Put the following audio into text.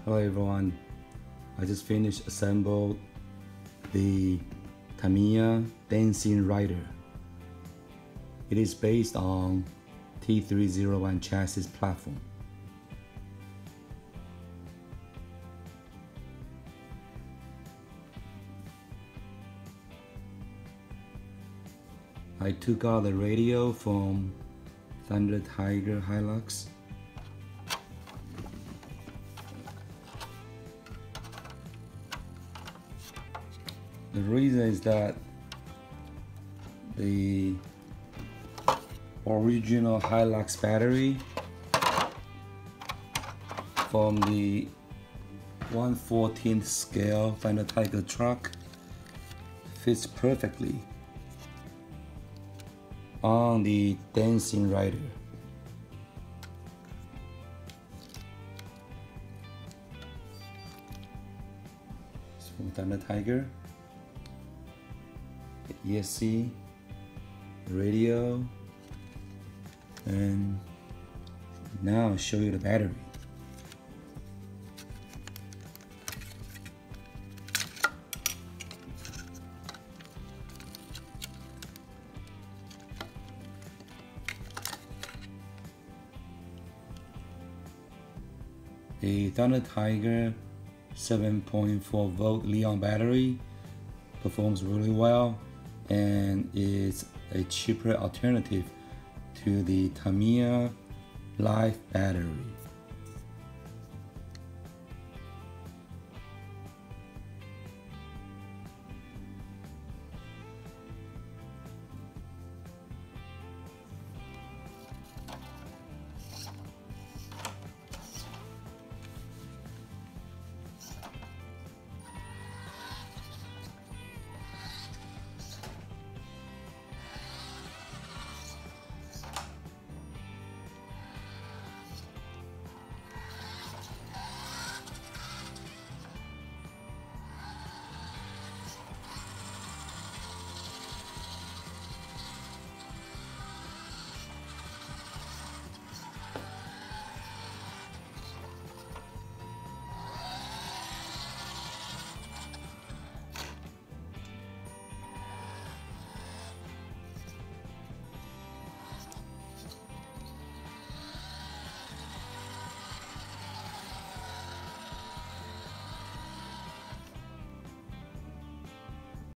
Hello everyone, I just finished assembled the Tamiya dancing rider. It is based on T3-01 chassis platform. I took out the radio from Tiger Hilux. The reason is that the original Hilux battery from the 1/14 scale Tiger truck fits perfectly on the dancing rider. From Tiger, the ESC, radio, and now I'll show you the battery. The Tiger 7.4 volt Li-ion battery performs really well and is a cheaper alternative to the Tamiya Life battery.